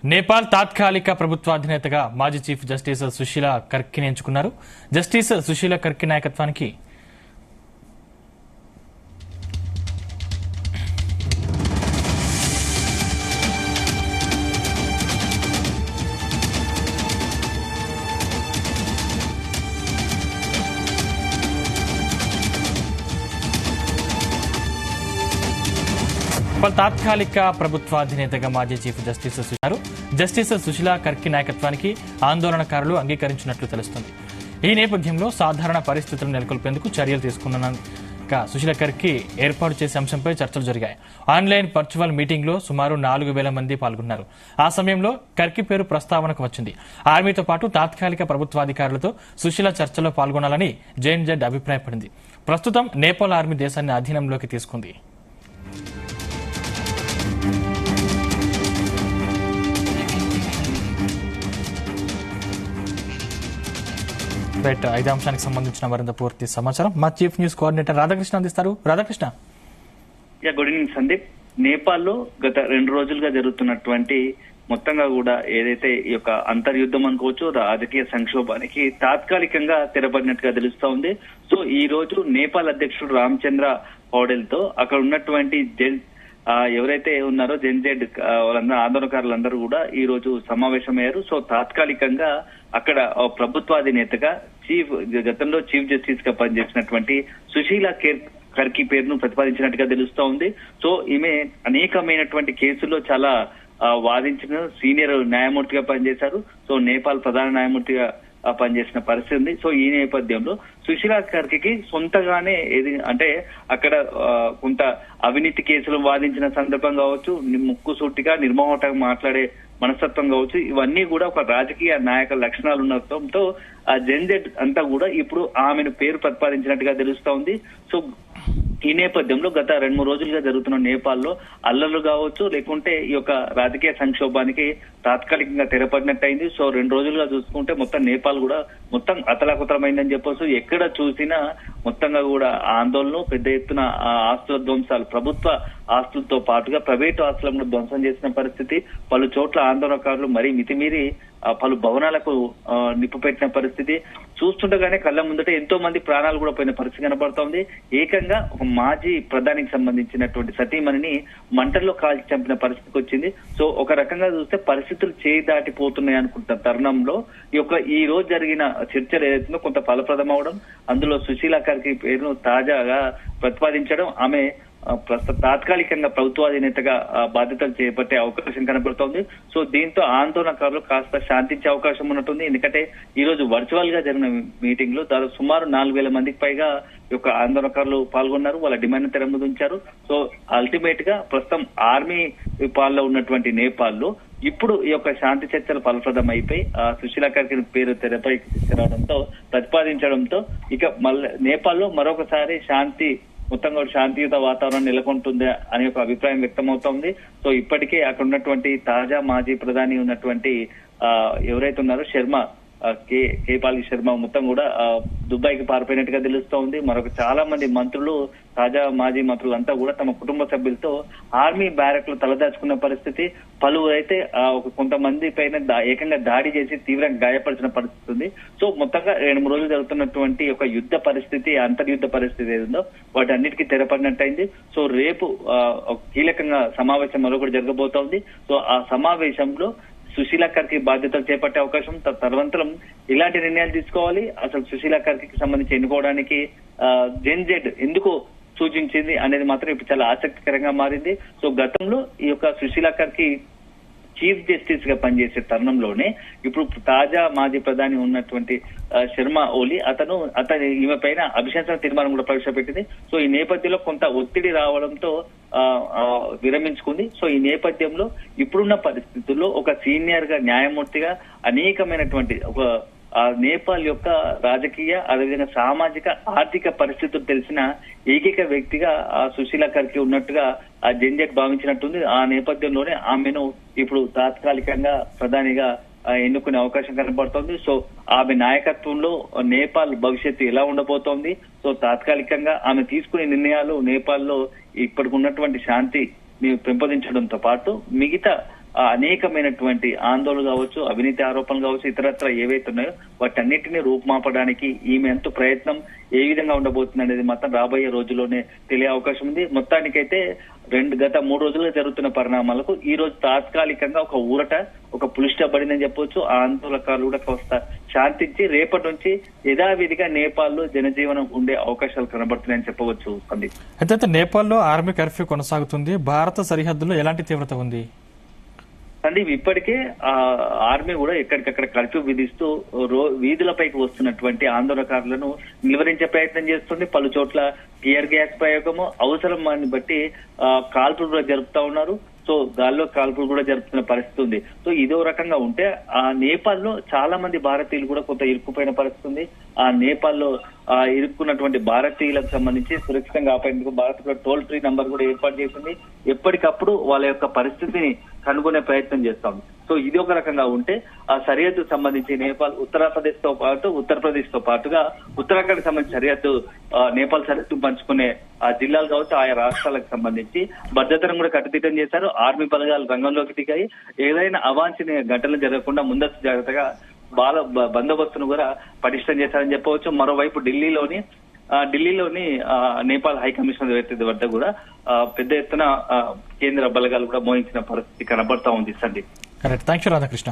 నేపాల్ తాత్కాలిక ప్రభుత్వాధినేతగా మాజీ chief justice Susheela కర్కిని ఎంచుకున్నారు. జస్టిస్ సుశీలా కర్కి నాయకత్వానికి తాత్కాలిక ప్రభుత్వాధినేతగా మాజీ చీఫ్ జస్టిస్ సుశీలా కర్కి నాయకత్వానికి ఆందోళనకారులు అంగీకరించినట్లు తెలుస్తుంది. ఈ నేపథ్యంలో సాధారణ పరిస్థితులను నెలకొల్పేందుకు చర్యలు తీసుకున్న సుశీలా కర్కి ఏర్పాటు చేసే అంశంపై చర్చలు జరిగాయి. ఆన్లైన్ వర్చువల్ మీటింగ్ లో సుమారు 4,000 మంది పాల్గొన్నారు. ఆ సమయంలో కర్కి పేరు ప్రస్తావనకు వచ్చింది. ఆర్మీతో పాటు తాత్కాలిక ప్రభుత్వాధికారులతో సుశీలా చర్చలో పాల్గొనాలని జేఎన్జెడ్ అభిప్రాయపడింది. ప్రస్తుతం నేపాల్ ఆర్మీ దేశాన్ని అధీనంలోకి తీసుకుంది. ఐదు అంశానికి సంబంధించిన మరింత పూర్తి సమాచారం మా చీఫ్ న్యూస్ కోఆర్డినేటర్ రాధాకృష్ణ అందిస్తారు. రాధాకృష్ణ. Good evening Sandeep. నేపాల్లో గత 2 రోజులుగా జరుగుతున్నటువంటి మొత్తంగా కూడా ఏదైతే ఈ యొక్క అంతర్యుద్ధం అనుకోవచ్చు, రాజకీయ సంక్షోభానికి తాత్కాలికంగా తెరపడినట్టుగా తెలుస్తా ఉంది. సో ఈ రోజు నేపాల్ అధ్యక్షుడు రామచంద్ర పౌడెల్ తో అక్కడ ఉన్నటువంటి ఎవరైతే ఉన్నారో జెన్జెడ్ వాళ్ళందరూ ఆందోళనకారులందరూ కూడా ఈ రోజు సమావేశమయ్యారు. సో తాత్కాలికంగా అక్కడ ప్రభుత్వాధినేతగా గతంలో చీఫ్ జస్టిస్ గా పనిచేసినటువంటి సుశీలా కర్కి పేరును ప్రతిపాదించినట్టుగా తెలుస్తా ఉంది. సో ఈమె అనేకమైనటువంటి కేసుల్లో చాలా వాదించిన సీనియర్ న్యాయమూర్తిగా పనిచేశారు. సో నేపాల్ ప్రధాన న్యాయమూర్తిగా పనిచేసిన పరిస్థితి ఉంది. సో ఈ నేపథ్యంలో సుశీలా కర్కి సొంతగానే ఏది అంటే అక్కడ కొంత అవినీతి కేసులు వాదించిన సందర్భం కావచ్చు, ముక్కుసూటిగా నిర్మోహటంగా మాట్లాడే మనస్తత్వం కావచ్చు, ఇవన్నీ కూడా ఒక రాజకీయ నాయక లక్షణాలు ఉండటంతో ఆ జెన్జెడ్ అంతా కూడా ఇప్పుడు ఆమెను పేరు ప్రతిపాదించినట్టుగా తెలుస్తా ఉంది. సో ఈ నేపథ్యంలో గత 2-3 రోజులుగా జరుగుతున్న నేపాల్లో అల్లర్లు కావచ్చు, లేకుంటే ఈ యొక్క రాజకీయ సంక్షోభానికి తాత్కాలికంగా తెరపడినట్టయింది. సో 2 రోజులుగా చూసుకుంటే మొత్తం నేపాల్ కూడా మొత్తం అతలాకుతలమైందని చెప్పొచ్చు. ఎక్కడ చూసినా మొత్తంగా కూడా ఆందోళన, పెద్ద ఎత్తున ఆస్తుల ధ్వంసాలు, ప్రభుత్వ ఆస్తులతో పాటుగా ప్రైవేటు ఆస్తులను ధ్వంసం చేసిన పరిస్థితి, పలు చోట్ల ఆందోళనకారులు మరీ మితిమీరి పలు భవనాలకు నిప్పు పెట్టిన పరిస్థితి చూస్తుండగానే కళ్ళ ముందట ఎంతో మంది ప్రాణాలు కూడా పోయిన పరిస్థితి కనబడుతోంది. ఏకంగా ఒక మాజీ ప్రధానికి సంబంధించినటువంటి సతీమణిని మంటల్లో కాల్చి చంపిన పరిస్థితికి వచ్చింది. సో ఒక రకంగా చూస్తే పరిస్థితులు చేయి దాటిపోతున్నాయి అనుకుంటున్న తరుణంలో ఈ రోజు జరిగిన చర్చలు ఏదైతుందో కొంత ఫలప్రదం అవడం, అందులో సుశీలా కర్కి పేరును తాజాగా ప్రతిపాదించడం, ఆమె తాత్కాలికంగా ప్రభుత్వాధినేతగా బాధ్యతలు చేపట్టే అవకాశం కనబడుతోంది. సో దీంతో ఆందోళనకారులు కాస్త శాంతించే అవకాశం ఉన్నట్టుంది. ఎందుకంటే ఈ రోజు వర్చువల్ గా జరిగిన మీటింగ్ లో సుమారు 4,000 మందికి పైగా ఆందోళనకారులు పాల్గొన్నారు. వాళ్ళ డిమాండ్ తెర ముందు ఉంచారు. సో అల్టిమేట్ గా ప్రస్తుతం ఆర్మీ పాల్లో ఉన్నటువంటి నేపాల్లో ఇప్పుడు ఈ యొక్క శాంతి చర్చలు ఫలప్రదం అయిపోయి సుశీలా కర్కి పేరు తెరపై తీసుకురావడంతో ప్రతిపాదించడంతో ఇక మళ్ళీ నేపాల్లో మరొకసారి మొత్తంగా శాంతియుత వాతావరణం నెలకొంటుంది అనే ఒక అభిప్రాయం వ్యక్తమవుతోంది. సో ఇప్పటికే అక్కడ ఉన్నటువంటి తాజా మాజీ ప్రధాని ఉన్నటువంటి ఎవరైతే ఉన్నారో కేపాలి శర్మ మొత్తం కూడా దుబాయ్కి పారిపోయినట్టుగా తెలుస్తోంది. మరొక చాలా మంది మంత్రులు, తాజా మాజీ మంత్రులంతా కూడా తమ కుటుంబ సభ్యులతో ఆర్మీ బ్యారక్ లో తలదాచుకున్న పరిస్థితి, పలువురైతే కొంతమంది పైన ఏకంగా దాడి చేసి తీవ్రంగా గాయపరిచిన పరిస్థితి ఉంది. సో మొత్తంగా 2-3 రోజులు జరుగుతున్నటువంటి ఒక యుద్ధ పరిస్థితి, అంతర్యుద్ధ పరిస్థితి ఏదో వాటి అన్నిటికీ తెరపడినట్టయింది. సో రేపు కీలకంగా సమావేశం మరొకటి జరగబోతోంది. సో ఆ సమావేశంలో సుశీలా కర్కి బాధ్యతలు చేపట్టే అవకాశం, తదనంతరం ఇలాంటి నిర్ణయాలు తీసుకోవాలి. అసలు సుశీలా కర్కి సంబంధించి ఎన్నుకోవడానికి జెన్జెడ్ ఎందుకు సూచించింది అనేది మాత్రం ఇప్పుడు చాలా ఆసక్తికరంగా మారింది. సో గతంలో ఈ యొక్క సుశీలా కర్కి చీఫ్ జస్టిస్ గా పనిచేసే తరుణంలోనే ఇప్పుడు తాజా మాజీ ప్రధాని ఉన్నటువంటి శర్మ ఓలీ అతని ఈమె పైన అభిశంసన తీర్మానం కూడా ప్రవేశపెట్టింది. సో ఈ నేపథ్యంలో కొంత ఒత్తిడి రావడంతో విరమించుకుంది. సో ఈ నేపథ్యంలో ఇప్పుడున్న పరిస్థితుల్లో ఒక సీనియర్ గా న్యాయమూర్తిగా అనేకమైనటువంటి నేపాల్ యొక్క రాజకీయ, అదేవిధంగా సామాజిక, ఆర్థిక పరిస్థితులు తెలిసిన ఏకైక వ్యక్తిగా సుశీలా కర్కి ఉన్నట్టుగా జెన్జెడ్ భావించినట్టుంది. ఆ నేపథ్యంలోనే ఆమెను ఇప్పుడు తాత్కాలికంగా ప్రధానిగా ఎన్నుకునే అవకాశం కనబడుతోంది. సో ఆమె నాయకత్వంలో నేపాల్ భవిష్యత్తు ఎలా ఉండబోతోంది, సో తాత్కాలికంగా ఆమె తీసుకునే నిర్ణయాలు నేపాల్లో ఇప్పటికి ఉన్నటువంటి శాంతి పెంపొందించడంతో పాటు మిగతా అనేకమైనటువంటి ఆందోళనలు కావచ్చు, అవినీతి ఆరోపణలు కావచ్చు, ఇతరత్ర ఏవైతే ఉన్నాయో వాటన్నిటిని రూపుమాపడానికి ఈమె ఎంతో ప్రయత్నం ఏ విధంగా ఉండబోతుంది అనేది మాత్రం రాబోయే రోజుల్లోనే తెలియ అవకాశం ఉంది. మొత్తానికైతే గత 3 రోజులుగా జరుగుతున్న పరిణామాలకు ఈ రోజు తాత్కాలికంగా ఒక ఊరట, ఒక పులిస్టా పడిందని చెప్పవచ్చు. ఆ ఆందోళనకారులు కూడా కాస్త శాంతించి రేపటి నుంచి యథావిధిగా నేపాల్లో జనజీవనం ఉండే అవకాశాలు కనబడుతున్నాయని చెప్పవచ్చు. సందీప్, అయితే నేపాల్లో ఆర్మీ కర్ఫ్యూ కొనసాగుతుంది. భారత సరిహద్దులో ఎలాంటి తీవ్రత ఉంది? సందీప్, ఇప్పటికే ఆర్మీ కూడా ఎక్కడికక్కడ కర్ఫ్యూ విధిస్తూ వీధులపైకి వస్తున్నటువంటి ఆందోళనకారులను నిలువరించే ప్రయత్నం చేస్తుంది. పలు చోట్ల టియర్ గ్యాస్ ప్రయోగము, అవసరాన్ని బట్టి కాల్పులు కూడా జరుపుతా ఉన్నారు. సో గాల్లో కాల్పులు కూడా జరుపుతున్న పరిస్థితి ఉంది. సో ఇదో రకంగా ఉంటే ఆ నేపాల్లో చాలా మంది భారతీయులు కూడా కొంత ఇరుక్కుపోయిన పరిస్థితి ఉంది. ఆ నేపాల్లో ఇరుక్కున్నటువంటి భారతీయులకు సంబంధించి సురక్షితంగా ఆపేందుకు భారత్ కూడా టోల్ ఫ్రీ నంబర్ కూడా ఏర్పాటు చేసింది. ఎప్పటికప్పుడు వాళ్ళ యొక్క పరిస్థితిని కనుగొనే ప్రయత్నం చేస్తా ఉంది. సో ఇది ఒక రకంగా ఉంటే ఆ సరిహద్దు సంబంధించి నేపాల్ ఉత్తరప్రదేశ్ తో పాటుగా ఉత్తరాఖండ్ సంబంధించి సరిహద్దు నేపాల్ సరిహద్దు పంచుకునే ఆ జిల్లాలు కావచ్చు, ఆయా రాష్ట్రాలకు సంబంధించి భద్రతను కూడా కట్టుదిట్టం చేశారు. ఆర్మీ బలగాలు రంగంలోకి దిగాయి. ఏదైనా అవాంఛనీయ ఘటనలు జరగకుండా ముందస్తు జాగ్రత్తగా బందోబస్తును కూడా పటిష్టం చేశారని చెప్పవచ్చు. మరోవైపు ఢిల్లీలోని నేపాల్ హై కమిషనర్ వద్ద కూడా పెద్ద ఎత్తున కేంద్ర బలగాలు కూడా మోహించిన పరిస్థితి కనబడతా ఉంది. Sandeep, correct. Thank you Radhakrishna.